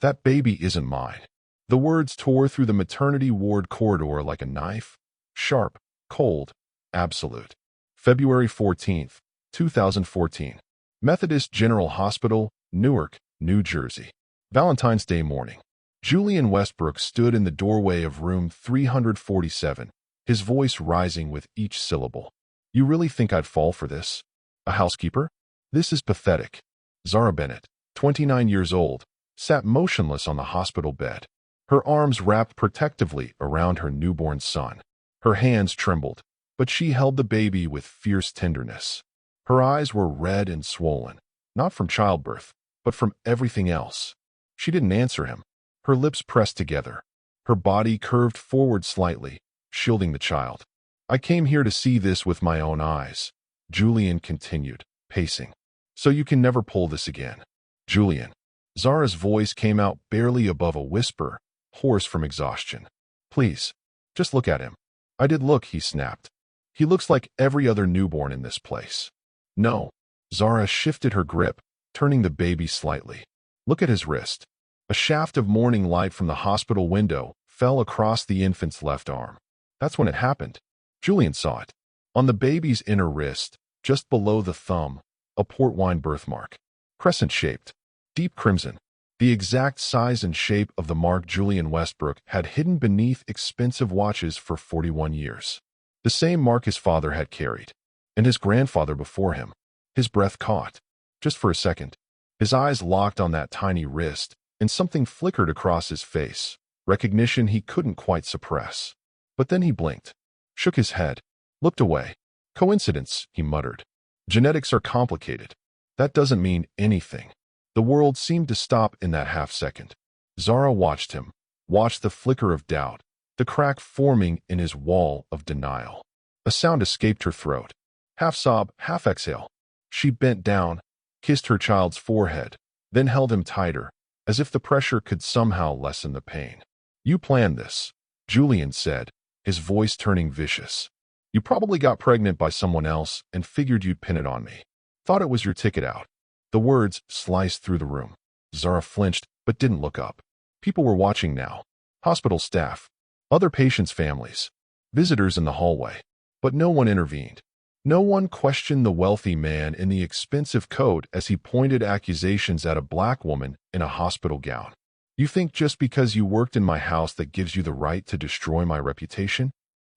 That baby isn't mine. The words tore through the maternity ward corridor like a knife. Sharp, cold, absolute. February 14th, 2014. Methodist General Hospital, Newark, New Jersey. Valentine's Day morning. Julian Westbrook stood in the doorway of room 347, his voice rising with each syllable. You really think I'd fall for this? A housekeeper? This is pathetic. Zara Bennett, 29 years old, sat motionless on the hospital bed, her arms wrapped protectively around her newborn son. Her hands trembled, but she held the baby with fierce tenderness. Her eyes were red and swollen, not from childbirth, but from everything else. She didn't answer him. Her lips pressed together. Her body curved forward slightly, shielding the child. I came here to see this with my own eyes, Julian continued, pacing. So you can never pull this again. Julian. Zara's voice came out barely above a whisper, hoarse from exhaustion. Please, just look at him. I did look, he snapped. He looks like every other newborn in this place. No. Zara shifted her grip, turning the baby slightly. Look at his wrist. A shaft of morning light from the hospital window fell across the infant's left arm. That's when it happened. Julian saw it. On the baby's inner wrist, just below the thumb, a port wine birthmark. Crescent-shaped. Deep crimson. The exact size and shape of the mark Julian Westbrook had hidden beneath expensive watches for 41 years. The same mark his father had carried. And his grandfather before him. His breath caught. Just for a second. His eyes locked on that tiny wrist, and something flickered across his face, recognition he couldn't quite suppress. But then he blinked, shook his head, looked away. Coincidence, he muttered. Genetics are complicated. That doesn't mean anything. The world seemed to stop in that half-second. Zara watched him, watched the flicker of doubt, the crack forming in his wall of denial. A sound escaped her throat. Half sob, half exhale. She bent down, kissed her child's forehead, then held him tighter, as if the pressure could somehow lessen the pain. You planned this, Julian said, his voice turning vicious. You probably got pregnant by someone else and figured you'd pin it on me. Thought it was your ticket out. The words sliced through the room. Zara flinched, but didn't look up. People were watching now. Hospital staff, other patients' families, visitors in the hallway. But no one intervened. No one questioned the wealthy man in the expensive coat as he pointed accusations at a black woman in a hospital gown. You think just because you worked in my house that gives you the right to destroy my reputation?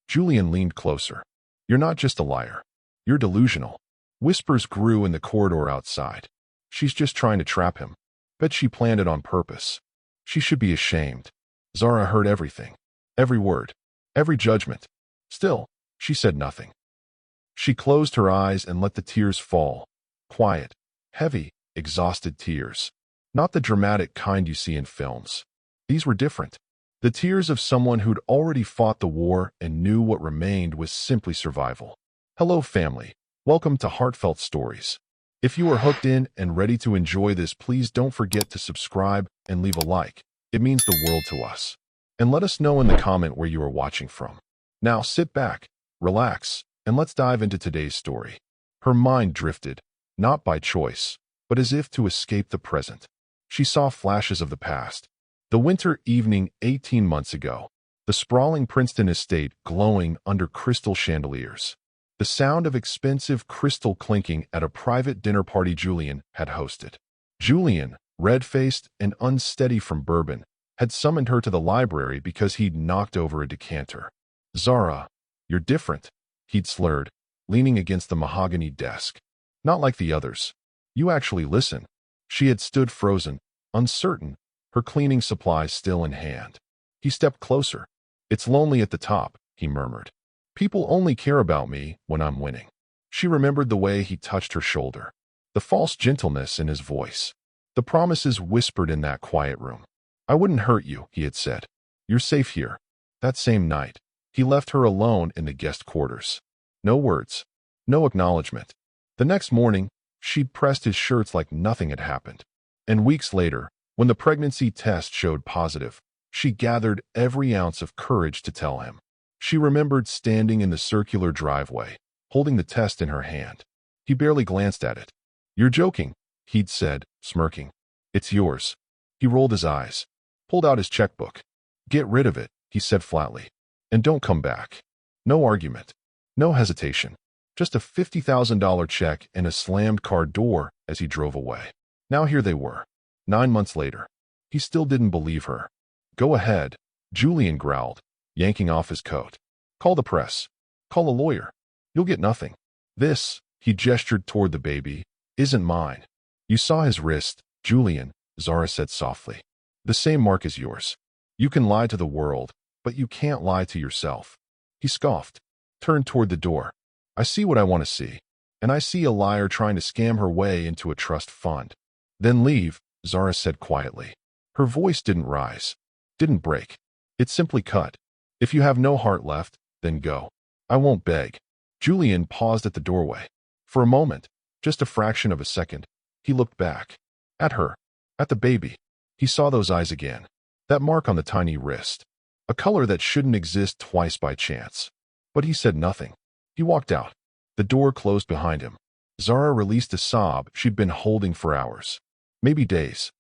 Julian leaned closer. You're not just a liar. You're delusional. Whispers grew in the corridor outside. She's just trying to trap him. Bet she planned it on purpose. She should be ashamed. Zara heard everything. Every word. Every judgment. Still, she said nothing. She closed her eyes and let the tears fall. Quiet, heavy, exhausted tears. Not the dramatic kind you see in films. These were different. The tears of someone who'd already fought the war and knew what remained was simply survival. Hello, family. Welcome to Heartfelt Stories. If you are hooked in and ready to enjoy this, please don't forget to subscribe and leave a like. It means the world to us. And let us know in the comment where you are watching from. Now sit back, relax, and let's dive into today's story. Her mind drifted, not by choice, but as if to escape the present. She saw flashes of the past. The winter evening 18 months ago. The sprawling Princeton estate glowing under crystal chandeliers. The sound of expensive crystal clinking at a private dinner party Julian had hosted. Julian, red-faced and unsteady from bourbon, had summoned her to the library because he'd knocked over a decanter. Zara, you're different, he'd slurred, leaning against the mahogany desk. Not like the others. You actually listen. She had stood frozen, uncertain, her cleaning supplies still in hand. He stepped closer. It's lonely at the top, he murmured. People only care about me when I'm winning. She remembered the way he touched her shoulder, the false gentleness in his voice, the promises whispered in that quiet room. I wouldn't hurt you, he had said. You're safe here. That same night, he left her alone in the guest quarters. No words, no acknowledgement. The next morning, she'd pressed his shirts like nothing had happened. And weeks later, when the pregnancy test showed positive, she gathered every ounce of courage to tell him. She remembered standing in the circular driveway, holding the test in her hand. He barely glanced at it. You're joking, he'd said, smirking. It's yours. He rolled his eyes, pulled out his checkbook. "Get rid of it," he said flatly. "And don't come back." No argument. No hesitation. Just a $50,000 check and a slammed car door as he drove away. Now here they were, 9 months later. He still didn't believe her. "Go ahead," Julian growled, yanking off his coat. "Call the press. Call a lawyer. You'll get nothing. This," he gestured toward the baby, "isn't mine." "You saw his wrist, Julian," Zara said softly. "The same mark as yours. You can lie to the world, but you can't lie to yourself." He scoffed, turned toward the door. "I see what I want to see, and I see a liar trying to scam her way into a trust fund." "Then leave," Zara said quietly. Her voice didn't rise, didn't break. It simply cut. "If you have no heart left, then go. I won't beg." Julian paused at the doorway. For a moment, just a fraction of a second, he looked back. At her. At the baby. He saw those eyes again. That mark on the tiny wrist. A color that shouldn't exist twice by chance. But he said nothing. He walked out. The door closed behind him. Zara released a sob she'd been holding for hours. Maybe days.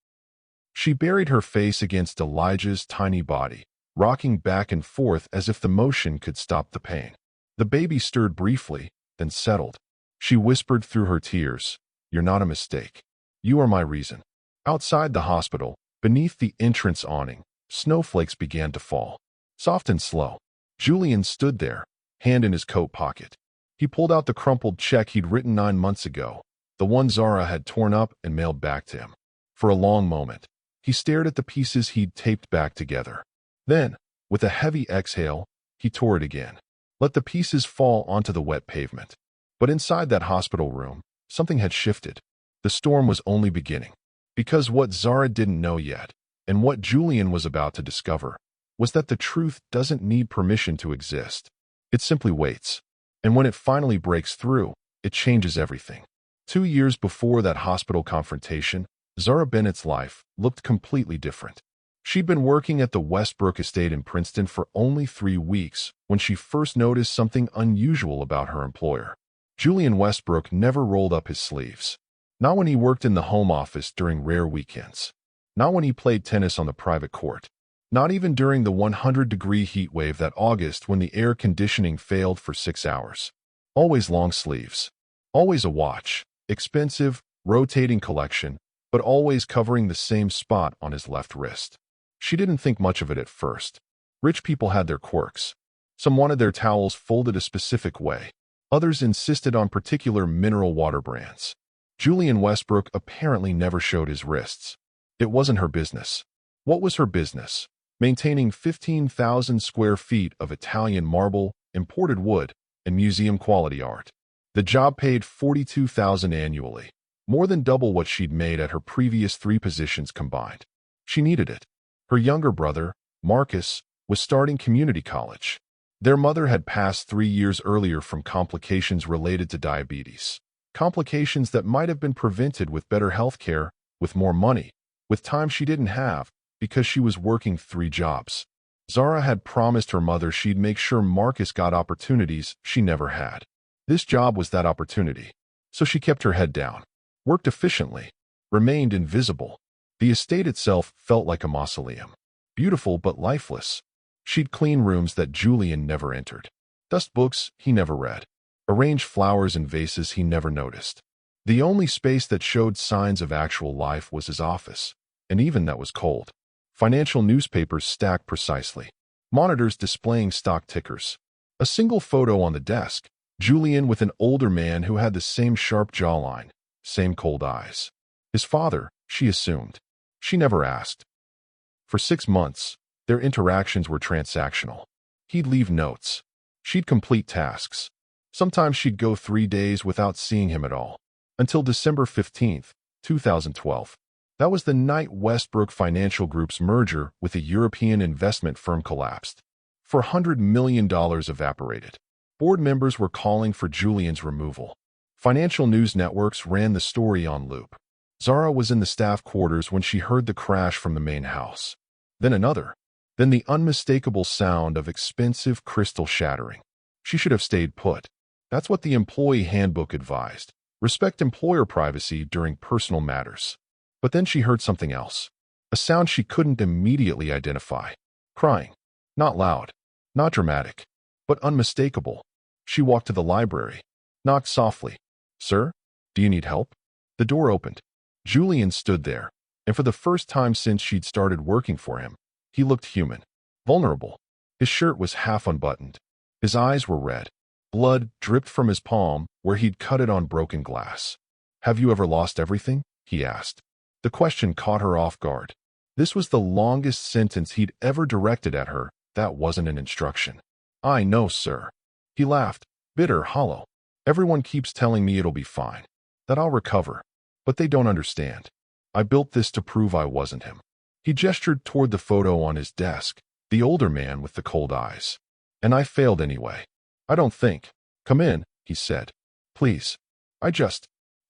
She buried her face against Elijah's tiny body, rocking back and forth as if the motion could stop the pain. The baby stirred briefly, then settled. She whispered through her tears, "You're not a mistake. You are my reason." Outside the hospital, beneath the entrance awning, snowflakes began to fall. Soft and slow. Julian stood there, hand in his coat pocket. He pulled out the crumpled check he'd written 9 months ago, the one Zara had torn up and mailed back to him. For a long moment, he stared at the pieces he'd taped back together. Then, with a heavy exhale, he tore it again. Let the pieces fall onto the wet pavement. But inside that hospital room, something had shifted. The storm was only beginning. Because what Zara didn't know yet, and what Julian was about to discover, was that the truth doesn't need permission to exist. It simply waits. And when it finally breaks through, it changes everything. 2 years before that hospital confrontation, Zara Bennett's life looked completely different. She'd been working at the Westbrook estate in Princeton for only 3 weeks when she first noticed something unusual about her employer. Julian Westbrook never rolled up his sleeves. Not when he worked in the home office during rare weekends. Not when he played tennis on the private court. Not even during the 100-degree heat wave that August when the air conditioning failed for 6 hours. Always long sleeves. Always a watch. Expensive, rotating collection, but always covering the same spot on his left wrist. She didn't think much of it at first. Rich people had their quirks. Some wanted their towels folded a specific way. Others insisted on particular mineral water brands. Julian Westbrook apparently never showed his wrists. It wasn't her business. What was her business? Maintaining 15,000 square feet of Italian marble, imported wood, and museum-quality art. The job paid $42,000 annually, more than double what she'd made at her previous 3 positions combined. She needed it. Her younger brother, Marcus, was starting community college. Their mother had passed 3 years earlier from complications related to diabetes. Complications that might have been prevented with better health care, with more money, with time she didn't have because she was working 3 jobs. Zara had promised her mother she'd make sure Marcus got opportunities she never had. This job was that opportunity. So she kept her head down, worked efficiently, remained invisible. The estate itself felt like a mausoleum. Beautiful but lifeless. She'd clean rooms that Julian never entered. Dust books he never read. Arrange flowers in vases he never noticed. The only space that showed signs of actual life was his office, and even that was cold. Financial newspapers stacked precisely. Monitors displaying stock tickers. A single photo on the desk. Julian with an older man who had the same sharp jawline, same cold eyes. His father, she assumed. She never asked. For 6 months, their interactions were transactional. He'd leave notes. She'd complete tasks. Sometimes she'd go 3 days without seeing him at all. Until December 15th, 2012. That was the night Westbrook Financial Group's merger with a European investment firm collapsed. $400 million evaporated. Board members were calling for Julian's removal. Financial news networks ran the story on loop. Zara was in the staff quarters when she heard the crash from the main house. Then another. Then the unmistakable sound of expensive crystal shattering. She should have stayed put. That's what the employee handbook advised. Respect employer privacy during personal matters. But then she heard something else. a sound she couldn't immediately identify. Crying. Not loud, not dramatic, but unmistakable. She walked to the library, knocked softly. Sir, do you need help? The door opened. Julian stood there, and for the first time since she'd started working for him, he looked human, vulnerable. His shirt was half unbuttoned. His eyes were red. Blood dripped from his palm where he'd cut it on broken glass. Have you ever lost everything? He asked. The question caught her off guard. This was the longest sentence he'd ever directed at her. That wasn't an instruction. I know, sir. He laughed, bitter, hollow. Everyone keeps telling me it'll be fine, that I'll recover. But they don't understand. I built this to prove I wasn't him. He gestured toward the photo on his desk, the older man with the cold eyes. And I failed anyway. I don't think. Come in, he said. Please. I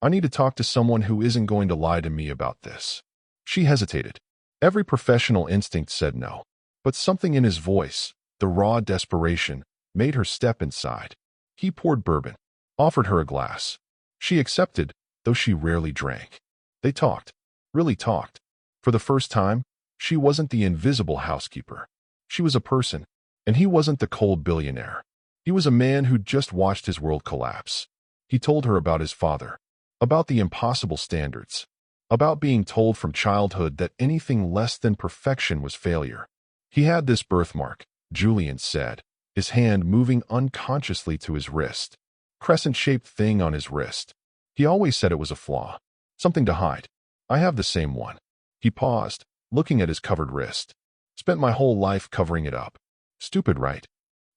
need to talk to someone who isn't going to lie to me about this. She hesitated. Every professional instinct said no. But something in his voice, the raw desperation, made her step inside. He poured bourbon, offered her a glass. She accepted, though she rarely drank. They talked, really talked. For the first time, she wasn't the invisible housekeeper. She was a person, and he wasn't the cold billionaire. He was a man who'd just watched his world collapse. He told her about his father, about the impossible standards, about being told from childhood that anything less than perfection was failure. He had this birthmark, Julian said, his hand moving unconsciously to his wrist. Crescent-shaped thing on his wrist. He always said it was a flaw, something to hide. I have the same one. He paused, looking at his covered wrist. Spent my whole life covering it up. Stupid, right?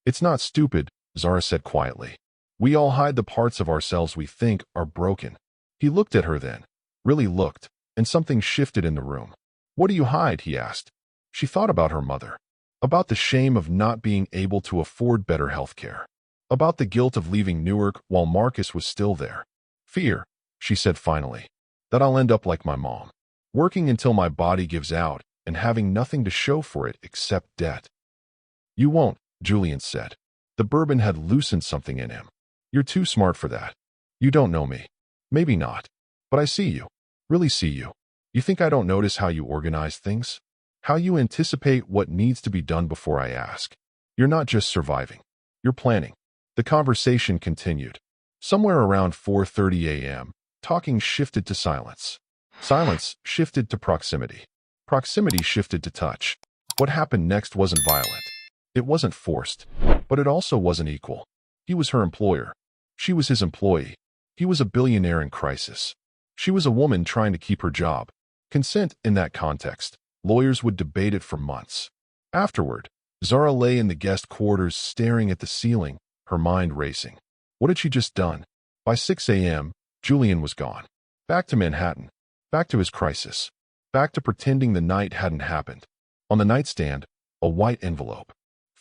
It's not stupid, Zara said quietly. We all hide the parts of ourselves we think are broken. He looked at her then, really looked, and something shifted in the room. What do you hide? He asked. She thought about her mother, about the shame of not being able to afford better health care, about the guilt of leaving Newark while Marcus was still there. Fear, she said finally, that I'll end up like my mom, working until my body gives out and having nothing to show for it except debt. You won't, Julian said. The bourbon had loosened something in him. You're too smart for that. You don't know me. Maybe not. But I see you. Really see you. You think I don't notice how you organize things? How you anticipate what needs to be done before I ask. You're not just surviving. You're planning. The conversation continued. Somewhere around 4:30 a.m., talking shifted to silence. Silence shifted to proximity. Proximity shifted to touch. What happened next wasn't violent. It wasn't forced. But it also wasn't equal. He was her employer. She was his employee. He was a billionaire in crisis. She was a woman trying to keep her job. Consent in that context. Lawyers would debate it for months. Afterward, Zara lay in the guest quarters staring at the ceiling, her mind racing. What had she just done? By 6 a.m., Julian was gone. Back to Manhattan. Back to his crisis. Back to pretending the night hadn't happened. On the nightstand, a white envelope.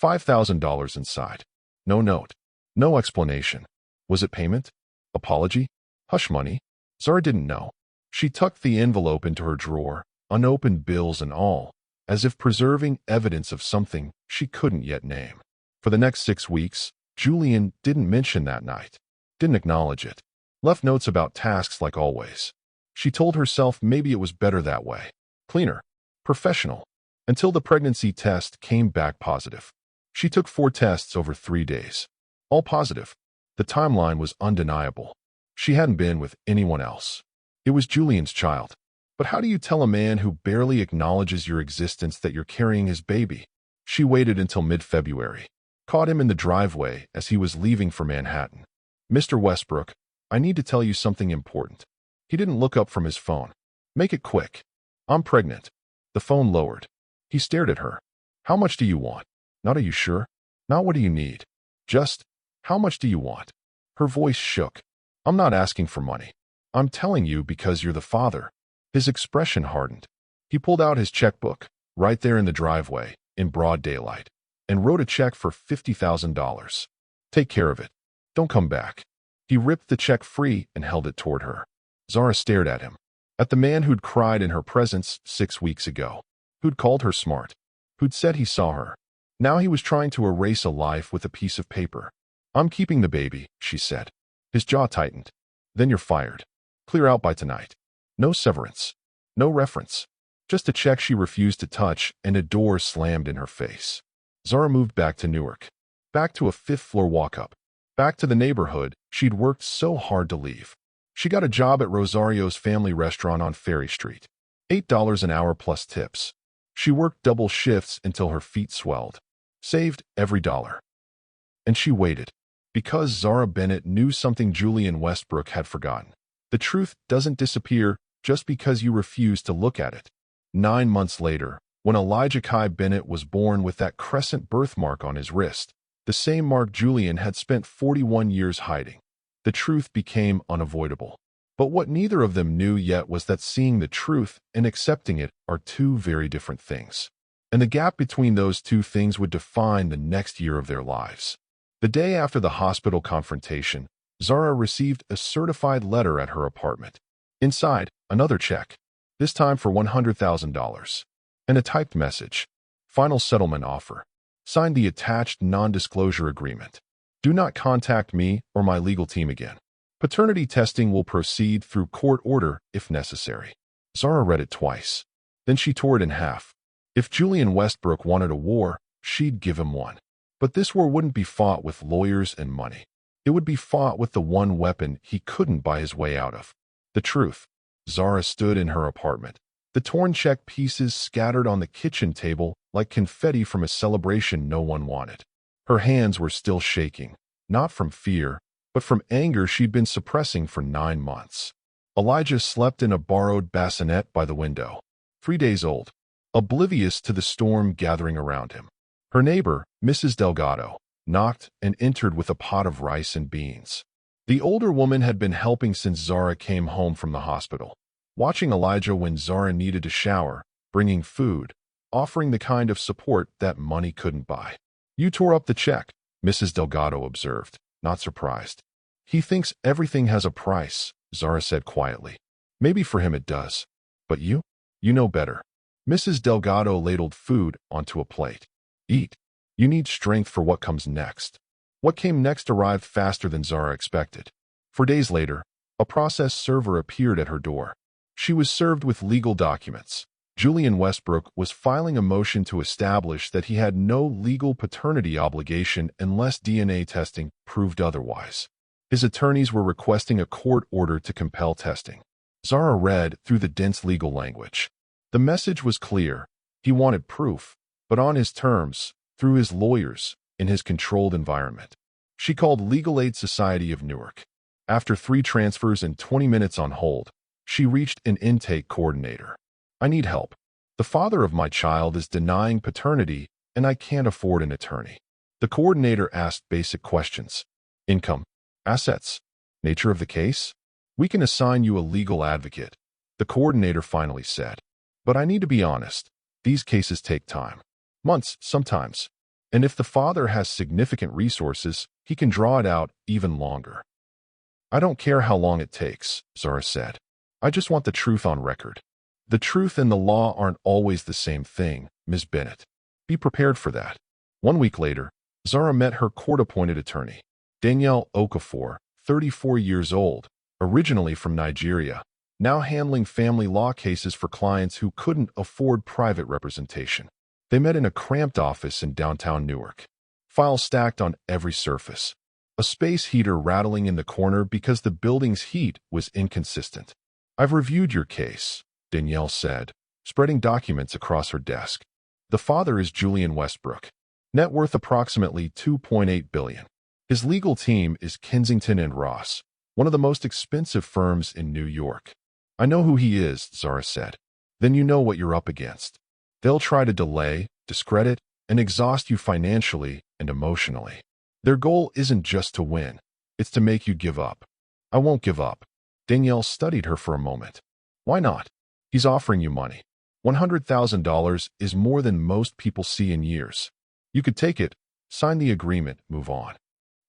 $5,000 inside. No note. No explanation. Was it payment? Apology? Hush money? Zara didn't know. She tucked the envelope into her drawer, unopened bills and all, as if preserving evidence of something she couldn't yet name. For the next 6 weeks, Julian didn't mention that night, didn't acknowledge it, left notes about tasks like always. She told herself maybe it was better that way, cleaner, professional, until the pregnancy test came back positive. She took 4 tests over 3 days, all positive. The timeline was undeniable. She hadn't been with anyone else. It was Julian's child. But how do you tell a man who barely acknowledges your existence that you're carrying his baby? She waited until mid-February, caught him in the driveway as he was leaving for Manhattan. Mr. Westbrook, I need to tell you something important. He didn't look up from his phone. Make it quick. I'm pregnant. The phone lowered. He stared at her. How much do you want? Not are you sure? Not what do you need? Just, how much do you want? Her voice shook. I'm not asking for money. I'm telling you because you're the father. His expression hardened. He pulled out his checkbook, right there in the driveway, in broad daylight, and wrote a check for $50,000. Take care of it. Don't come back. He ripped the check free and held it toward her. Zara stared at him. At the man who'd cried in her presence 6 weeks ago, who'd called her smart, who'd said he saw her. Now he was trying to erase a life with a piece of paper. I'm keeping the baby, she said. His jaw tightened. Then you're fired. Clear out by tonight. No severance. No reference. Just a check she refused to touch, and a door slammed in her face. Zara moved back to Newark. Back to a fifth-floor walk-up. Back to the neighborhood she'd worked so hard to leave. She got a job at Rosario's family restaurant on Ferry Street. $8 an hour plus tips. She worked double shifts until her feet swelled. Saved every dollar. And she waited. Because Zara Bennett knew something Julian Westbrook had forgotten. The truth doesn't disappear just because you refuse to look at it. 9 months later, when Elijah Kai Bennett was born with that crescent birthmark on his wrist, the same mark Julian had spent 41 years hiding, the truth became unavoidable. But what neither of them knew yet was that seeing the truth and accepting it are two very different things. And the gap between those two things would define the next year of their lives. The day after the hospital confrontation, Zara received a certified letter at her apartment. Inside, another check, this time for $100,000. And a typed message. Final settlement offer. Sign the attached non-disclosure agreement. Do not contact me or my legal team again. Paternity testing will proceed through court order if necessary. Zara read it twice. Then she tore it in half. If Julian Westbrook wanted a war, she'd give him one. But this war wouldn't be fought with lawyers and money. It would be fought with the one weapon he couldn't buy his way out of. The truth. Zara stood in her apartment. The torn check pieces scattered on the kitchen table like confetti from a celebration no one wanted. Her hands were still shaking, not from fear, but from anger she'd been suppressing for 9 months. Elijah slept in a borrowed bassinet by the window, 3 days old, oblivious to the storm gathering around him. Her neighbor, Mrs. Delgado, knocked and entered with a pot of rice and beans. The older woman had been helping since Zara came home from the hospital, watching Elijah when Zara needed a shower, bringing food, offering the kind of support that money couldn't buy. You tore up the check, Mrs. Delgado observed, not surprised. He thinks everything has a price, Zara said quietly. Maybe for him it does. But you? You know better. Mrs. Delgado ladled food onto a plate. Eat. You need strength for what comes next. What came next arrived faster than Zara expected. 4 days later, a process server appeared at her door. She was served with legal documents. Julian Westbrook was filing a motion to establish that he had no legal paternity obligation unless DNA testing proved otherwise. His attorneys were requesting a court order to compel testing. Zara read through the dense legal language. The message was clear. He wanted proof, but on his terms, through his lawyers, in his controlled environment. She called Legal Aid Society of Newark. After 3 transfers and 20 minutes on hold, she reached an intake coordinator. I need help. The father of my child is denying paternity, and I can't afford an attorney. The coordinator asked basic questions. Income, assets, nature of the case? We can assign you a legal advocate, the coordinator finally said. But I need to be honest. These cases take time. Months, sometimes. And if the father has significant resources, he can draw it out even longer. I don't care how long it takes, Zara said. I just want the truth on record. The truth and the law aren't always the same thing, Ms. Bennett. Be prepared for that. 1 week later, Zara met her court-appointed attorney, Danielle Okafor, 34 years old, originally from Nigeria, now handling family law cases for clients who couldn't afford private representation. They met in a cramped office in downtown Newark. Files stacked on every surface. A space heater rattling in the corner because the building's heat was inconsistent. I've reviewed your case, Danielle said, spreading documents across her desk. The father is Julian Westbrook. Net worth approximately $2.8 billion. His legal team is Kensington and Ross, one of the most expensive firms in New York. I know who he is, Zara said. Then you know what you're up against. They'll try to delay, discredit, and exhaust you financially and emotionally. Their goal isn't just to win. It's to make you give up. I won't give up. Danielle studied her for a moment. Why not? He's offering you money. $100,000 is more than most people see in years. You could take it, sign the agreement, move on.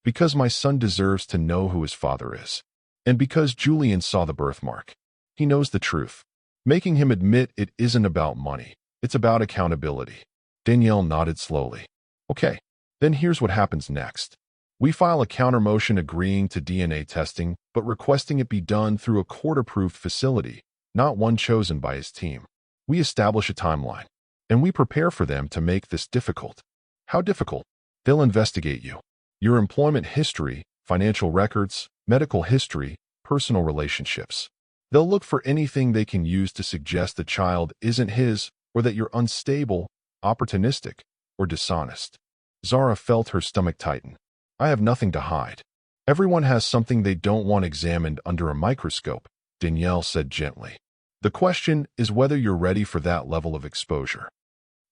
Because my son deserves to know who his father is. And because Julian saw the birthmark. He knows the truth. Making him admit it isn't about money. It's about accountability. Danielle nodded slowly. Okay, then here's what happens next. We file a counter-motion agreeing to DNA testing, but requesting it be done through a court-approved facility, not one chosen by his team. We establish a timeline, and we prepare for them to make this difficult. How difficult? They'll investigate you. Your employment history, financial records, medical history, personal relationships. They'll look for anything they can use to suggest the child isn't his or that you're unstable, opportunistic, or dishonest. Zara felt her stomach tighten. I have nothing to hide. Everyone has something they don't want examined under a microscope, Danielle said gently. The question is whether you're ready for that level of exposure.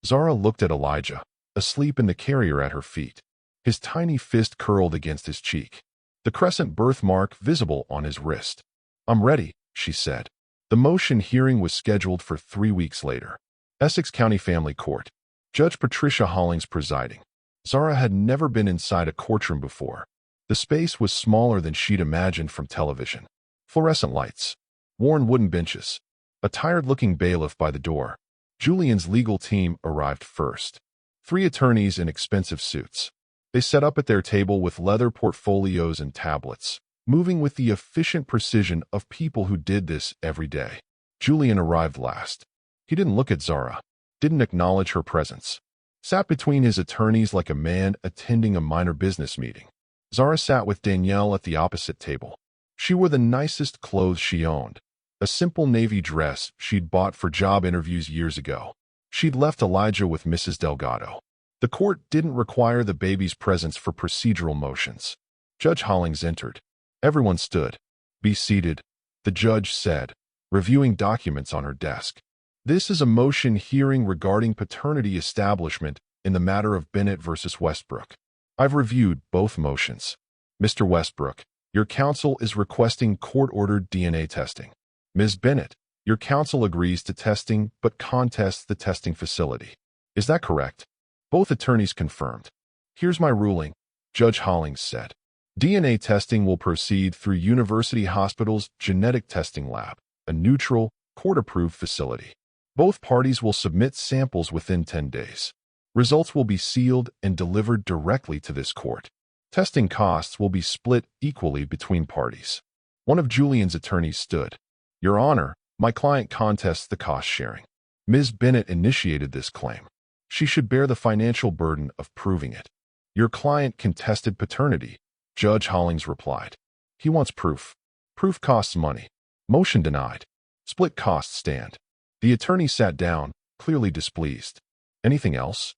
Zara looked at Elijah, asleep in the carrier at her feet. His tiny fist curled against his cheek, the crescent birthmark visible on his wrist. I'm ready, she said. The motion hearing was scheduled for 3 weeks later. Essex County Family Court. Judge Patricia Hollings presiding. Zara had never been inside a courtroom before. The space was smaller than she'd imagined from television. Fluorescent lights. Worn wooden benches. A tired-looking bailiff by the door. Julian's legal team arrived first. 3 attorneys in expensive suits. They sat up at their table with leather portfolios and tablets, moving with the efficient precision of people who did this every day. Julian arrived last. He didn't look at Zara, didn't acknowledge her presence. Sat between his attorneys like a man attending a minor business meeting. Zara sat with Danielle at the opposite table. She wore the nicest clothes she owned, a simple navy dress she'd bought for job interviews years ago. She'd left Elijah with Mrs. Delgado. The court didn't require the baby's presence for procedural motions. Judge Hollings entered. Everyone stood. Be seated, the judge said, reviewing documents on her desk. This is a motion hearing regarding paternity establishment in the matter of Bennett versus Westbrook. I've reviewed both motions. Mr. Westbrook, your counsel is requesting court-ordered DNA testing. Ms. Bennett, your counsel agrees to testing but contests the testing facility. Is that correct? Both attorneys confirmed. Here's my ruling, Judge Hollings said. DNA testing will proceed through University Hospital's genetic testing lab, a neutral, court-approved facility. Both parties will submit samples within 10 days. Results will be sealed and delivered directly to this court. Testing costs will be split equally between parties. One of Julian's attorneys stood. Your Honor, my client contests the cost sharing. Ms. Bennett initiated this claim. She should bear the financial burden of proving it. Your client contested paternity, Judge Hollings replied. He wants proof. Proof costs money. Motion denied. Split costs stand. The attorney sat down, clearly displeased. Anything else?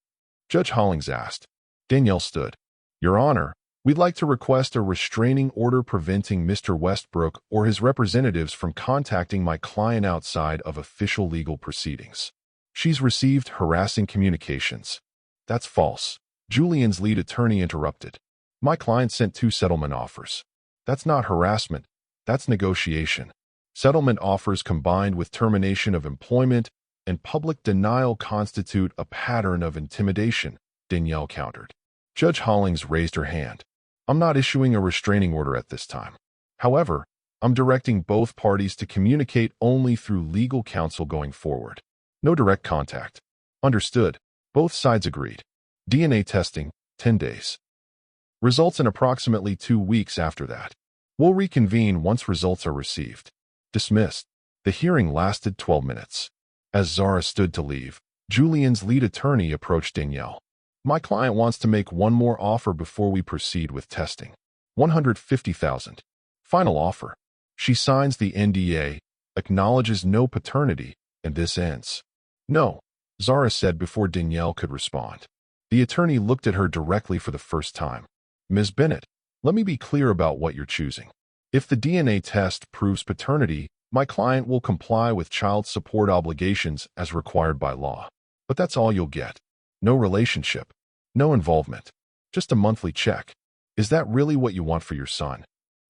Judge Hollings asked. Danielle stood. Your Honor, we'd like to request a restraining order preventing Mr. Westbrook or his representatives from contacting my client outside of official legal proceedings. She's received harassing communications. That's false. Julian's lead attorney interrupted. My client sent 2 settlement offers. That's not harassment. That's negotiation. Settlement offers combined with termination of employment and public denial constitute a pattern of intimidation, Danielle countered. Judge Hollings raised her hand. I'm not issuing a restraining order at this time. However, I'm directing both parties to communicate only through legal counsel going forward. No direct contact. Understood. Both sides agreed. DNA testing, 10 days. Results in approximately 2 weeks after that. We'll reconvene once results are received. Dismissed. The hearing lasted 12 minutes. As Zara stood to leave, Julian's lead attorney approached Danielle. My client wants to make one more offer before we proceed with testing. $150,000. Final offer. She signs the NDA, acknowledges no paternity, and this ends. No, Zara said before Danielle could respond. The attorney looked at her directly for the first time. Ms. Bennett, let me be clear about what you're choosing. If the DNA test proves paternity, my client will comply with child support obligations as required by law. But that's all you'll get. No relationship. No involvement. Just a monthly check. Is that really what you want for your son?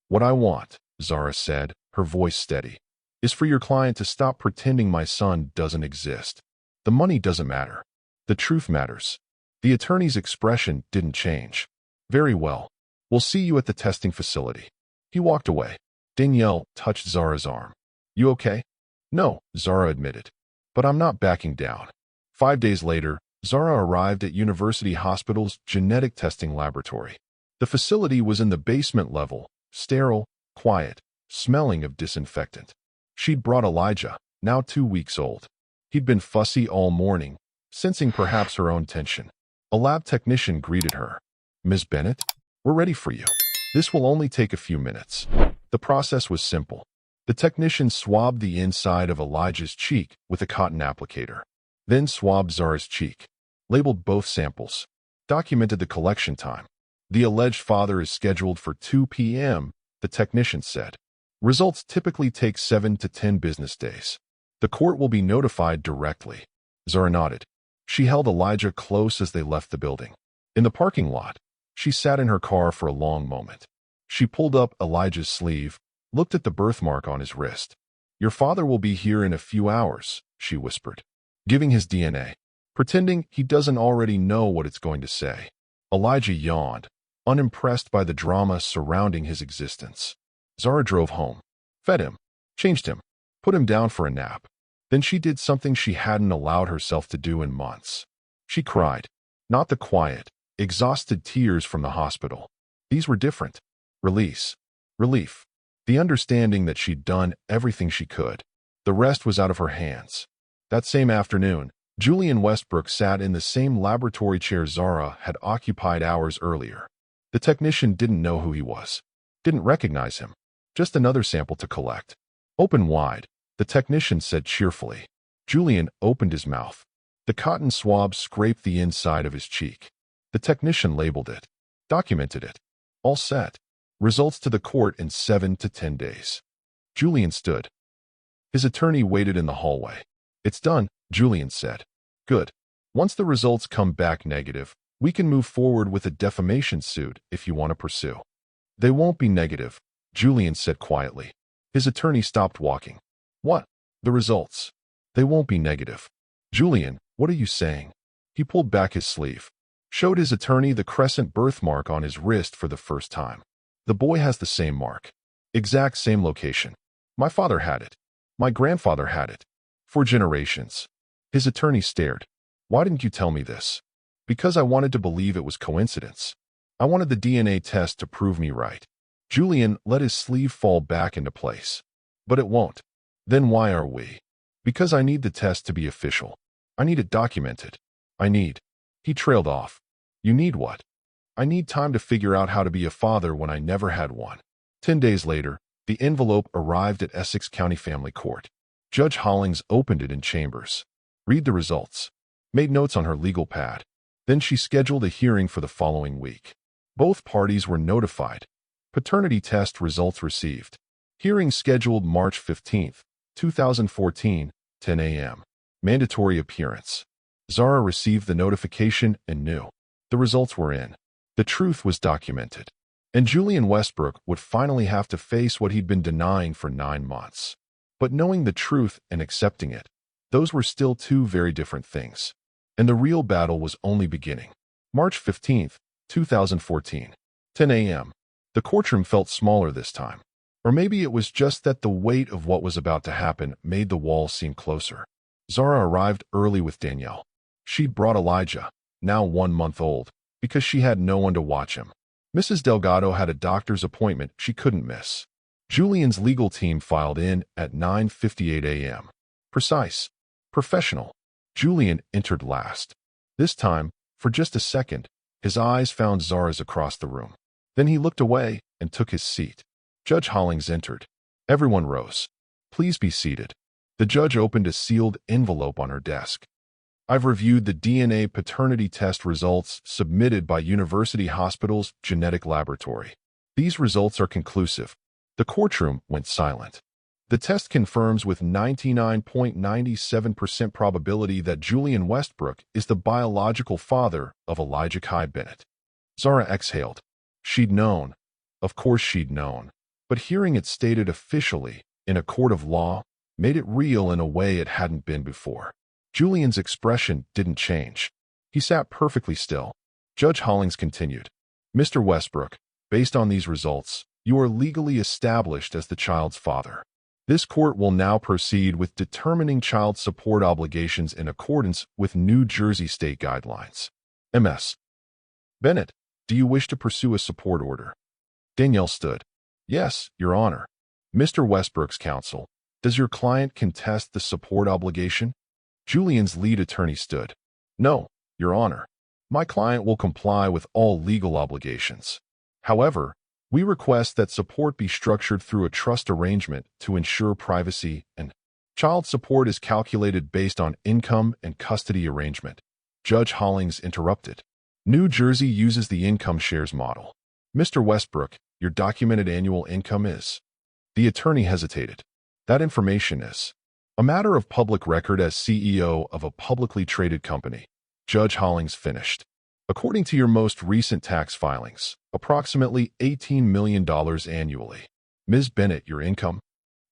What I want, Zara said, her voice steady, is for your client to stop pretending my son doesn't exist. The money doesn't matter. The truth matters. The attorney's expression didn't change. Very well. We'll see you at the testing facility. He walked away. Danielle touched Zara's arm. You okay? No, Zara admitted. But I'm not backing down. 5 days later, Zara arrived at University Hospital's genetic testing laboratory. The facility was in the basement level, sterile, quiet, smelling of disinfectant. She'd brought Elijah, now 2 weeks old. He'd been fussy all morning, sensing perhaps her own tension. A lab technician greeted her. "Ms. Bennett, we're ready for you. This will only take a few minutes." The process was simple. The technician swabbed the inside of Elijah's cheek with a cotton applicator, then swabbed Zara's cheek, labeled both samples, documented the collection time. "The alleged father is scheduled for 2 p.m., the technician said. "Results typically take 7 to 10 business days. The court will be notified directly." Zara nodded. She held Elijah close as they left the building. In the parking lot, she sat in her car for a long moment. She pulled up Elijah's sleeve, looked at the birthmark on his wrist. "Your father will be here in a few hours," she whispered, "giving his DNA, pretending he doesn't already know what it's going to say." Elijah yawned, unimpressed by the drama surrounding his existence. Zara drove home, fed him, changed him, put him down for a nap. Then she did something she hadn't allowed herself to do in months. She cried. Not the quiet, exhausted tears from the hospital. These were different. Release. Relief. The understanding that she'd done everything she could. The rest was out of her hands. That same afternoon, Julian Westbrook sat in the same laboratory chair Zara had occupied hours earlier. The technician didn't know who he was, didn't recognize him, just another sample to collect. "Open wide," the technician said cheerfully. Julian opened his mouth. The cotton swab scraped the inside of his cheek. The technician labeled it, documented it. All set. Results to the court in 7 to 10 days. Julian stood. His attorney waited in the hallway. "It's done," Julian said. "Good. Once the results come back negative, we can move forward with a defamation suit if you want to pursue." "They won't be negative," Julian said quietly. His attorney stopped walking. "What? The results? They won't be negative." "Julian, what are you saying?" He pulled back his sleeve, showed his attorney the crescent birthmark on his wrist for the first time. "The boy has the same mark. Exact same location. My father had it. My grandfather had it. For generations." His attorney stared. "Why didn't you tell me this?" "Because I wanted to believe it was coincidence. I wanted the DNA test to prove me right." Julian let his sleeve fall back into place. "But it won't." "Then why are we?" "Because I need the test to be official. I need it documented. I need..." He trailed off. "You need what?" "I need time to figure out how to be a father when I never had one." 10 days later, the envelope arrived at Essex County Family Court. Judge Hollings opened it in chambers. Read the results. Made notes on her legal pad. Then she scheduled a hearing for the following week. Both parties were notified. Paternity test results received. Hearing scheduled March 15, 2014, 10 a.m. Mandatory appearance. Zara received the notification and knew. The results were in. The truth was documented. And Julian Westbrook would finally have to face what he'd been denying for 9 months. But knowing the truth and accepting it, those were still two very different things. And the real battle was only beginning. March 15, 2014, 10 a.m. The courtroom felt smaller this time. Or maybe it was just that the weight of what was about to happen made the walls seem closer. Zara arrived early with Danielle. She'd brought Elijah, now 1 month old, because she had no one to watch him. Mrs. Delgado had a doctor's appointment she couldn't miss. Julian's legal team filed in at 9:58 a.m. Precise. Professional. Julian entered last. This time, for just a second, his eyes found Zara's across the room. Then he looked away and took his seat. Judge Hollings entered. Everyone rose. "Please be seated." The judge opened a sealed envelope on her desk. "I've reviewed the DNA paternity test results submitted by University Hospital's genetic laboratory. These results are conclusive." The courtroom went silent. The test confirms with 99.97% probability that Julian Westbrook is the biological father of Elijah Kai Bennett. Zara exhaled. She'd known. Of course she'd known. But hearing it stated officially, in a court of law, made it real in a way it hadn't been before. Julian's expression didn't change. He sat perfectly still. Judge Hollings continued. "Mr. Westbrook, based on these results, you are legally established as the child's father. This court will now proceed with determining child support obligations in accordance with New Jersey state guidelines. Ms. Bennett, do you wish to pursue a support order?" Danielle stood. "Yes, Your Honor." "Mr. Westbrook's counsel, does your client contest the support obligation?" Julian's lead attorney stood. No, Your Honor. My client will comply with all legal obligations. However, we request that support be structured through a trust arrangement to ensure privacy, and child support is calculated based on income and custody arrangement. Judge Hollings interrupted. New Jersey uses the income shares model. Mr. Westbrook, your documented annual income is. The attorney hesitated. That information is a matter of public record as CEO of a publicly traded company. Judge Hollings finished. According to your most recent tax filings, approximately $18 million annually. Ms. Bennett, your income?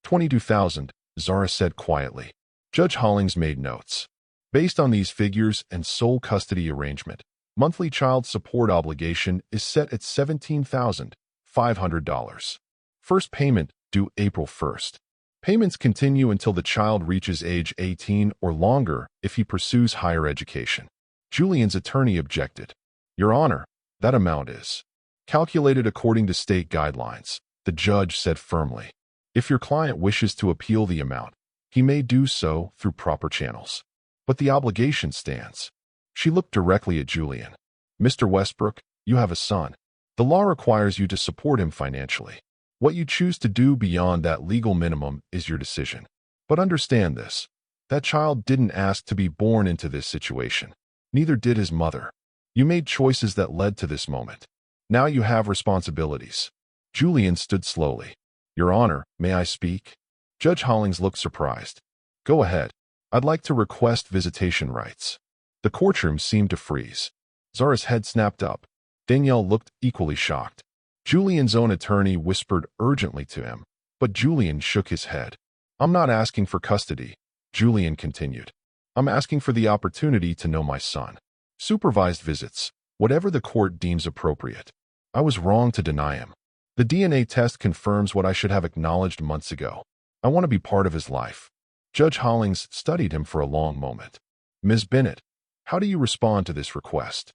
$22,000, Zara said quietly. Judge Hollings made notes. Based on these figures and sole custody arrangement, monthly child support obligation is set at $17,500. First payment due April 1st. Payments continue until the child reaches age 18 or longer if he pursues higher education. Julian's attorney objected. Your Honor, that amount is calculated according to state guidelines, the judge said firmly. If your client wishes to appeal the amount, he may do so through proper channels. But the obligation stands. She looked directly at Julian. Mr. Westbrook, you have a son. The law requires you to support him financially. What you choose to do beyond that legal minimum is your decision. But understand this. That child didn't ask to be born into this situation. Neither did his mother. You made choices that led to this moment. Now you have responsibilities. Julian stood slowly. Your Honor, may I speak? Judge Hollings looked surprised. Go ahead. I'd like to request visitation rights. The courtroom seemed to freeze. Zara's head snapped up. Danielle looked equally shocked. Julian's own attorney whispered urgently to him, but Julian shook his head. I'm not asking for custody, Julian continued. I'm asking for the opportunity to know my son. Supervised visits, whatever the court deems appropriate. I was wrong to deny him. The DNA test confirms what I should have acknowledged months ago. I want to be part of his life. Judge Hollings studied him for a long moment. Ms. Bennett, how do you respond to this request?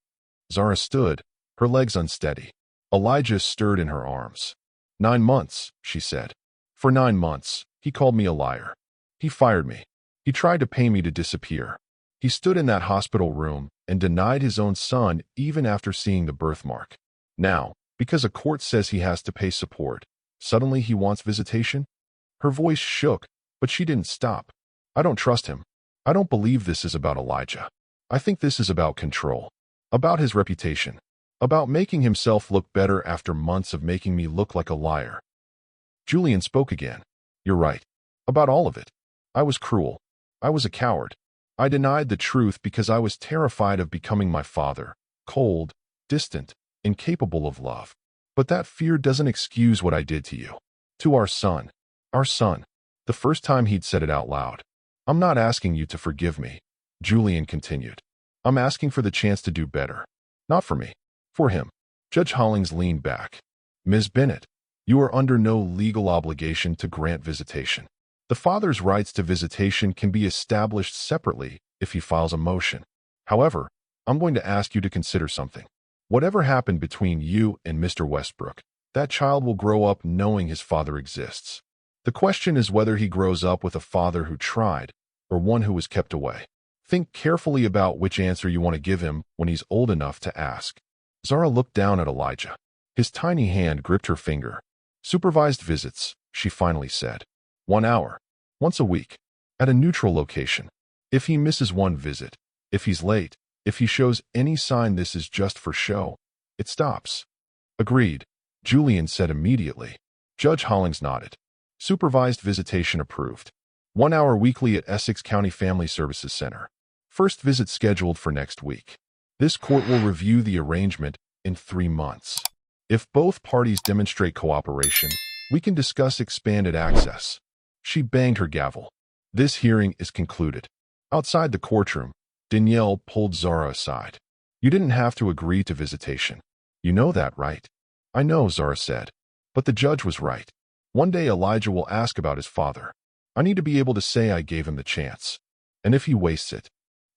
Zara stood, her legs unsteady. Elijah stirred in her arms. 9 months, she said. For 9 months, he called me a liar. He fired me. He tried to pay me to disappear. He stood in that hospital room and denied his own son even after seeing the birthmark. Now, because a court says he has to pay support, suddenly he wants visitation? Her voice shook, but she didn't stop. I don't trust him. I don't believe this is about Elijah. I think this is about control. About his reputation. About making himself look better after months of making me look like a liar. Julian spoke again. You're right. About all of it. I was cruel. I was a coward. I denied the truth because I was terrified of becoming my father, cold, distant, incapable of love. But that fear doesn't excuse what I did to you. To our son. Our son. The first time he'd said it out loud. I'm not asking you to forgive me, Julian continued. I'm asking for the chance to do better. Not for me. For him. Judge Hollings leaned back. Ms. Bennett, you are under no legal obligation to grant visitation. The father's rights to visitation can be established separately if he files a motion. However, I'm going to ask you to consider something. Whatever happened between you and Mr. Westbrook, that child will grow up knowing his father exists. The question is whether he grows up with a father who tried or one who was kept away. Think carefully about which answer you want to give him when he's old enough to ask. Zara looked down at Elijah. His tiny hand gripped her finger. Supervised visits, she finally said. 1 hour. Once a week. At a neutral location. If he misses one visit, if he's late, if he shows any sign this is just for show, it stops. Agreed, Julian said immediately. Judge Hollings nodded. Supervised visitation approved. 1 hour weekly at Essex County Family Services Center. First visit scheduled for next week. This court will review the arrangement in 3 months. If both parties demonstrate cooperation, we can discuss expanded access. She banged her gavel. This hearing is concluded. Outside the courtroom, Danielle pulled Zara aside. You didn't have to agree to visitation. You know that, right? I know, Zara said. But the judge was right. One day Elijah will ask about his father. I need to be able to say I gave him the chance. And if he wastes it,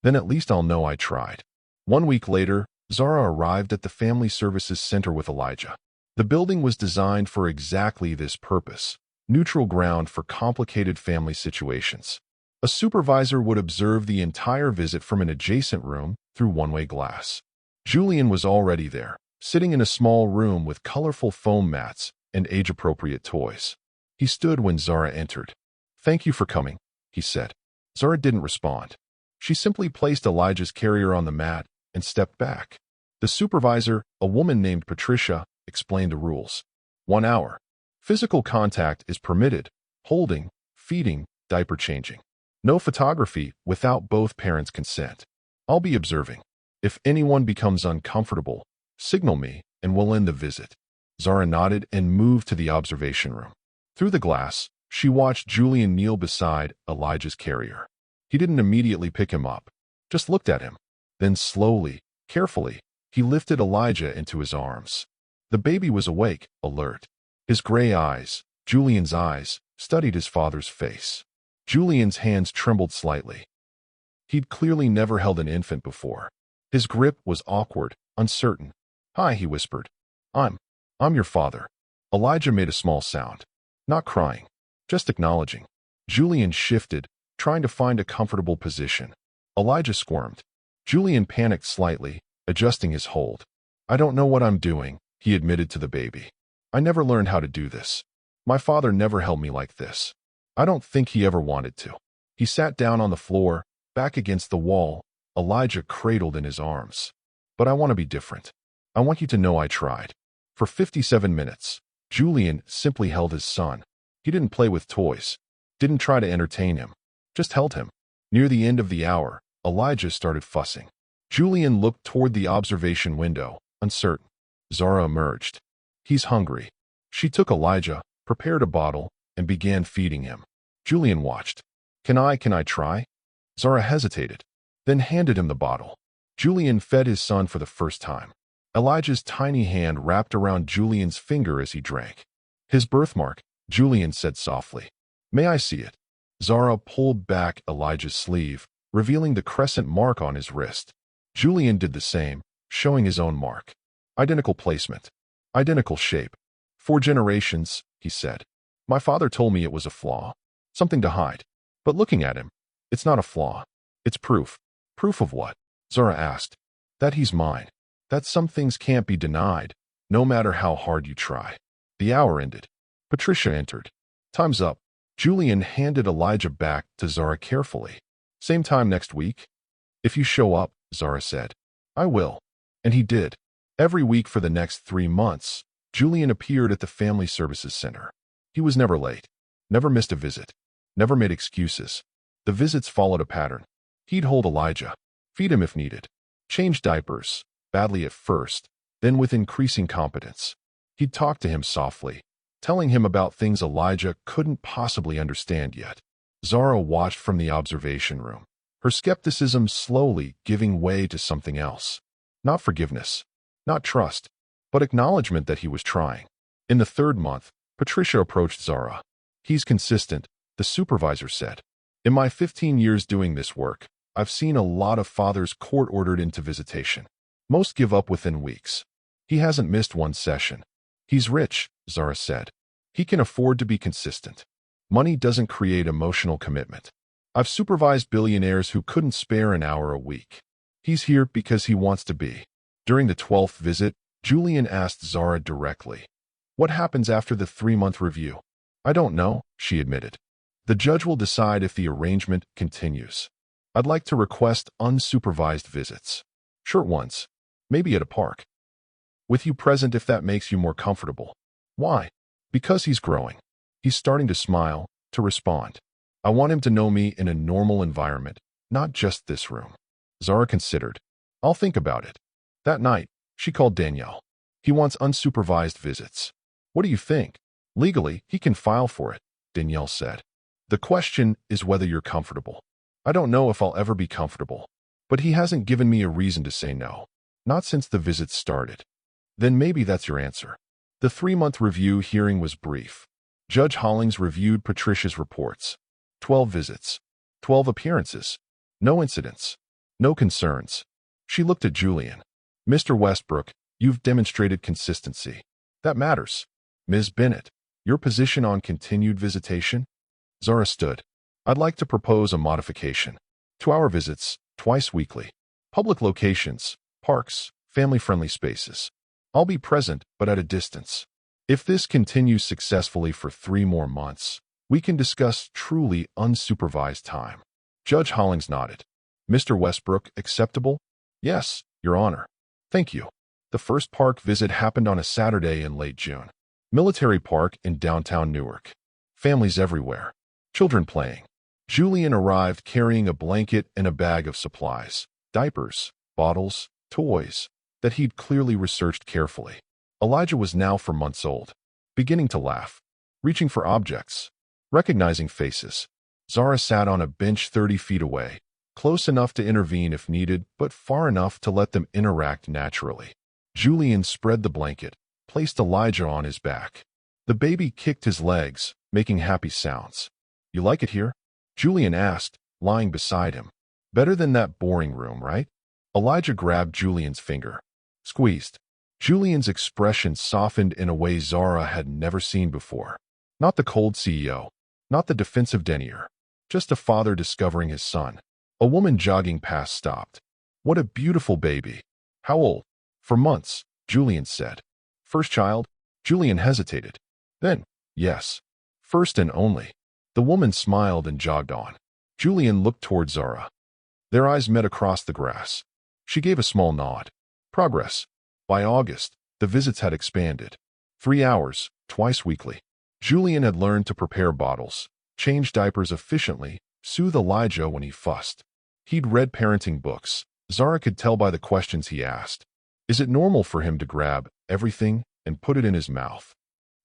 then at least I'll know I tried. 1 week later, Zara arrived at the Family Services Center with Elijah. The building was designed for exactly this purpose, neutral ground for complicated family situations. A supervisor would observe the entire visit from an adjacent room through one-way glass. Julian was already there, sitting in a small room with colorful foam mats and age-appropriate toys. He stood when Zara entered. "Thank you for coming," he said. Zara didn't respond. She simply placed Elijah's carrier on the mat and stepped back. The supervisor, a woman named Patricia, explained the rules. 1 hour. Physical contact is permitted: holding, feeding, diaper changing. No photography without both parents' consent. I'll be observing. If anyone becomes uncomfortable, signal me and we'll end the visit. Zara nodded and moved to the observation room. Through the glass, she watched Julian kneel beside Elijah's carrier. He didn't immediately pick him up, just looked at him. Then slowly, carefully, he lifted Elijah into his arms. The baby was awake, alert. His gray eyes, Julian's eyes, studied his father's face. Julian's hands trembled slightly. He'd clearly never held an infant before. His grip was awkward, uncertain. "Hi," he whispered. I'm your father." Elijah made a small sound. Not crying, just acknowledging. Julian shifted, trying to find a comfortable position. Elijah squirmed. Julian panicked slightly, adjusting his hold. "I don't know what I'm doing," he admitted to the baby. "I never learned how to do this. My father never held me like this. I don't think he ever wanted to." He sat down on the floor, back against the wall, Elijah cradled in his arms. "But I want to be different. I want you to know I tried." For 57 minutes, Julian simply held his son. He didn't play with toys, didn't try to entertain him, just held him. Near the end of the hour, Elijah started fussing. Julian looked toward the observation window, uncertain. Zara emerged. "He's hungry." She took Elijah, prepared a bottle, and began feeding him. Julian watched. Can I try?" Zara hesitated, then handed him the bottle. Julian fed his son for the first time. Elijah's tiny hand wrapped around Julian's finger as he drank. "His birthmark," Julian said softly. "May I see it?" Zara pulled back Elijah's sleeve, revealing the crescent mark on his wrist. Julian did the same, showing his own mark. Identical placement. Identical shape. 4 generations, he said. "My father told me it was a flaw. Something to hide. But looking at him, it's not a flaw. It's proof." "Proof of what?" Zara asked. "That he's mine. That some things can't be denied, no matter how hard you try." The hour ended. Patricia entered. "Time's up." Julian handed Elijah back to Zara carefully. "Same time next week?" "If you show up," Zara said. "I will." And he did. Every week for the next 3 months, Julian appeared at the Family Services Center. He was never late, never missed a visit, never made excuses. The visits followed a pattern. He'd hold Elijah, feed him if needed, change diapers, badly at first, then with increasing competence. He'd talk to him softly, telling him about things Elijah couldn't possibly understand yet. Zara watched from the observation room, her skepticism slowly giving way to something else. Not forgiveness, not trust, but acknowledgement that he was trying. In the 3rd month, Patricia approached Zara. "He's consistent," the supervisor said. "In my 15 years doing this work, I've seen a lot of fathers court-ordered into visitation. Most give up within weeks. He hasn't missed one session. He's rich," Zara said. "He can afford to be consistent. Money doesn't create emotional commitment. I've supervised billionaires who couldn't spare an hour a week. He's here because he wants to be." During the 12th visit, Julian asked Zara directly, "What happens after the 3-month review?" "I don't know," she admitted. "The judge will decide if the arrangement continues. I'd like to request unsupervised visits. Short ones, maybe at a park. With you present if that makes you more comfortable." "Why?" "Because he's growing. He's starting to smile, to respond. I want him to know me in a normal environment, not just this room." Zara considered. "I'll think about it." That night, she called Danielle. "He wants unsupervised visits." "What do you think?" "Legally, he can file for it," Danielle said. "The question is whether you're comfortable." "I don't know if I'll ever be comfortable. But he hasn't given me a reason to say no. Not since the visits started." "Then maybe that's your answer." The 3-month review hearing was brief. Judge Hollings reviewed Patricia's reports. 12 visits. 12 appearances. No incidents. No concerns. She looked at Julian. "Mr. Westbrook, you've demonstrated consistency. That matters." "Ms. Bennett, your position on continued visitation?" Zara stood. I'd like to propose a modification. 2-hour visits, twice weekly. Public locations, parks, family-friendly spaces. I'll be present, but at a distance. If this continues successfully for 3 more months, we can discuss truly unsupervised time. Judge Hollings nodded. Mr. Westbrook, acceptable? Yes, Your Honor. Thank you. The first park visit happened on a Saturday in late June. Military Park in downtown Newark. Families everywhere. Children playing. Julian arrived carrying a blanket and a bag of supplies, diapers, bottles, toys, that he'd clearly researched carefully. Elijah was now 4 months old, beginning to laugh, reaching for objects, recognizing faces. Zara sat on a bench 30 feet away, close enough to intervene if needed, but far enough to let them interact naturally. Julian spread the blanket, placed Elijah on his back. The baby kicked his legs, making happy sounds. You like it here? Julian asked, lying beside him. Better than that boring room, right? Elijah grabbed Julian's finger, squeezed. Julian's expression softened in a way Zara had never seen before. Not the cold CEO, not the defensive denier, just a father discovering his son. A woman jogging past stopped. What a beautiful baby. How old? 4 months, Julian said. First child? Julian hesitated. Then, yes. First and only. The woman smiled and jogged on. Julian looked toward Zara. Their eyes met across the grass. She gave a small nod. Progress. By August, the visits had expanded. 3 hours, twice weekly. Julian had learned to prepare bottles, change diapers efficiently, soothe Elijah when he fussed. He'd read parenting books. Zara could tell by the questions he asked. Is it normal for him to grab everything and put it in his mouth?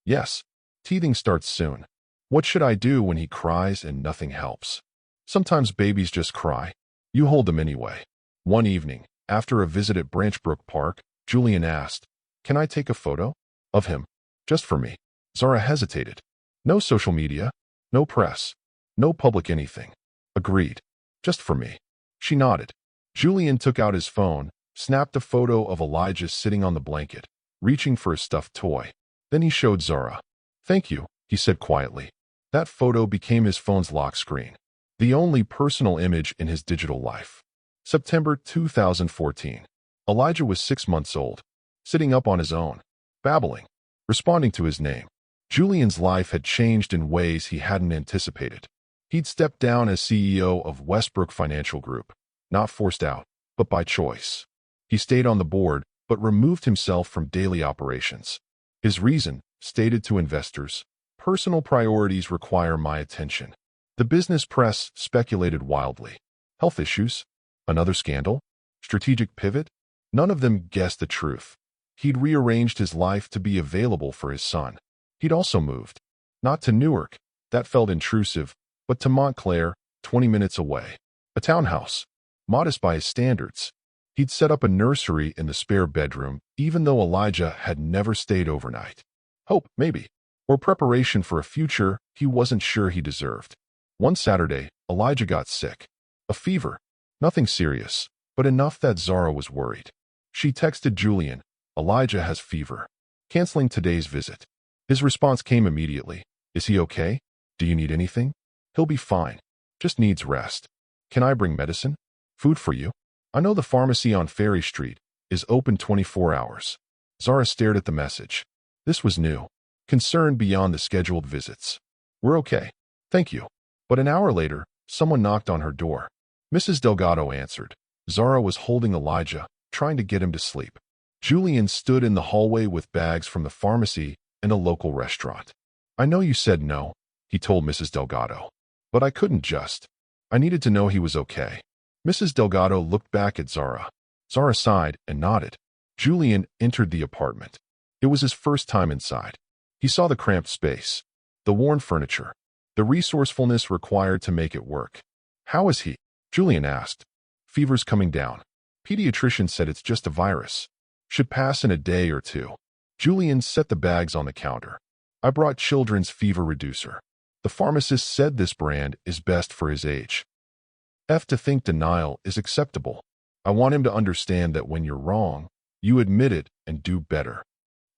Yes. Teething starts soon. What should I do when he cries and nothing helps? Sometimes babies just cry. You hold them anyway. One evening, after a visit at Branchbrook Park, Julian asked, Can I take a photo? Of him. Just for me. Zara hesitated. No social media. No press. No public anything. Agreed. Just for me. She nodded. Julian took out his phone, snapped a photo of Elijah sitting on the blanket, reaching for a stuffed toy. Then he showed Zara. Thank you, he said quietly. That photo became his phone's lock screen, the only personal image in his digital life. September 2014. Elijah was 6 months old, sitting up on his own, babbling, responding to his name. Julian's life had changed in ways he hadn't anticipated. He'd stepped down as CEO of Westbrook Financial Group, not forced out, but by choice. He stayed on the board, but removed himself from daily operations. His reason, stated to investors, personal priorities require my attention. The business press speculated wildly. Health issues? Another scandal? Strategic pivot? None of them guessed the truth. He'd rearranged his life to be available for his son. He'd also moved. Not to Newark, that felt intrusive, but to Montclair, 20 minutes away. A townhouse. Modest by his standards. He'd set up a nursery in the spare bedroom, even though Elijah had never stayed overnight. Hope, maybe. Or preparation for a future he wasn't sure he deserved. One Saturday, Elijah got sick. A fever. Nothing serious, but enough that Zara was worried. She texted Julian, Elijah has fever. Canceling today's visit. His response came immediately. Is he okay? Do you need anything? He'll be fine. Just needs rest. Can I bring medicine? Food for you? I know the pharmacy on Ferry Street is open 24 hours. Zara stared at the message. This was new. Concern beyond the scheduled visits. We're okay. Thank you. But an hour later, someone knocked on her door. Mrs. Delgado answered. Zara was holding Elijah, trying to get him to sleep. Julian stood in the hallway with bags from the pharmacy and a local restaurant. I know you said no, he told Mrs. Delgado. But I couldn't just. I needed to know he was okay. Mrs. Delgado looked back at Zara. Zara sighed and nodded. Julian entered the apartment. It was his first time inside. He saw the cramped space, the worn furniture, the resourcefulness required to make it work. How is he? Julian asked. Fever's coming down. Pediatrician said it's just a virus. Should pass in a day or two. Julian set the bags on the counter. I brought children's fever reducer. The pharmacist said this brand is best for his age. To think denial is acceptable. I want him to understand that when you're wrong, you admit it and do better.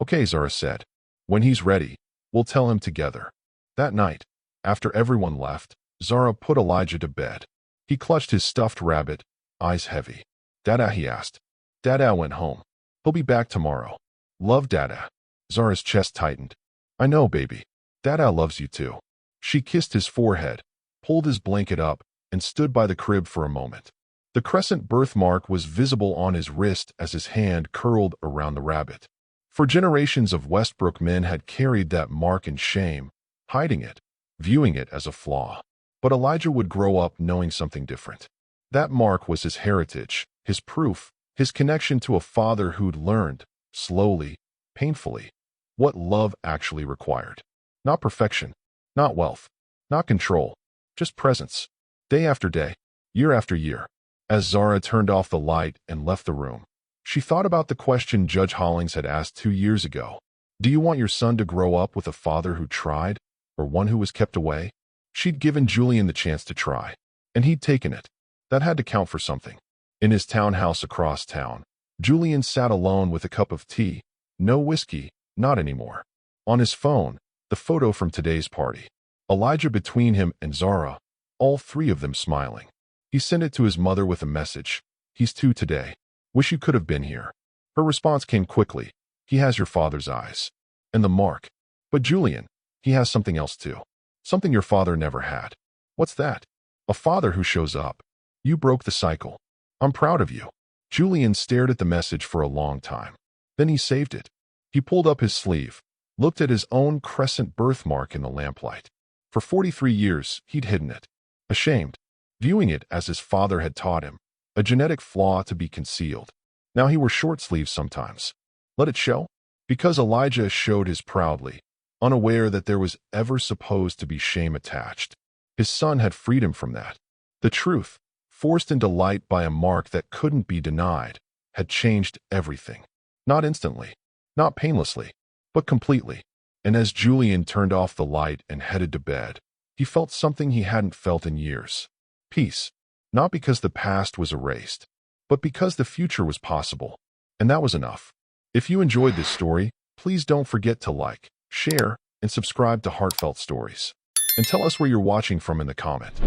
Okay, Zara said. When he's ready, we'll tell him together. That night, after everyone left, Zara put Elijah to bed. He clutched his stuffed rabbit, eyes heavy. Dada, he asked. Dada went home. He'll be back tomorrow. Love, Dada. Zara's chest tightened. I know, baby. Dada loves you too. She kissed his forehead, pulled his blanket up, and stood by the crib for a moment. The crescent birthmark was visible on his wrist as his hand curled around the rabbit. For generations of Westbrook men had carried that mark in shame, hiding it, viewing it as a flaw. But Elijah would grow up knowing something different. That mark was his heritage, his proof, his connection to a father who'd learned, slowly, painfully, what love actually required. Not perfection, not wealth, not control, just presence. Day after day, year after year. As Zara turned off the light and left the room, she thought about the question Judge Hollings had asked 2 years ago. Do you want your son to grow up with a father who tried, or one who was kept away? She'd given Julian the chance to try, and he'd taken it. That had to count for something. In his townhouse across town, Julian sat alone with a cup of tea. No whiskey, not anymore. On his phone, the photo from today's party. Elijah between him and Zara, all three of them smiling. He sent it to his mother with a message. He's 2 today. Wish you could have been here. Her response came quickly. He has your father's eyes. And the mark. But Julian, he has something else too. Something your father never had. What's that? A father who shows up. You broke the cycle. I'm proud of you. Julian stared at the message for a long time. Then he saved it. He pulled up his sleeve, looked at his own crescent birthmark in the lamplight. For 43 years, he'd hidden it. Ashamed, viewing it as his father had taught him, a genetic flaw to be concealed. Now he wore short sleeves sometimes. Let it show? Because Elijah showed his proudly, unaware that there was ever supposed to be shame attached. His son had freed him from that. The truth, forced into light by a mark that couldn't be denied, had changed everything. Not instantly, not painlessly, but completely. And as Julian turned off the light and headed to bed, he felt something he hadn't felt in years. Peace. Not because the past was erased, but because the future was possible. And that was enough. If you enjoyed this story, please don't forget to like, share, and subscribe to Heartfelt Stories. And tell us where you're watching from in the comment.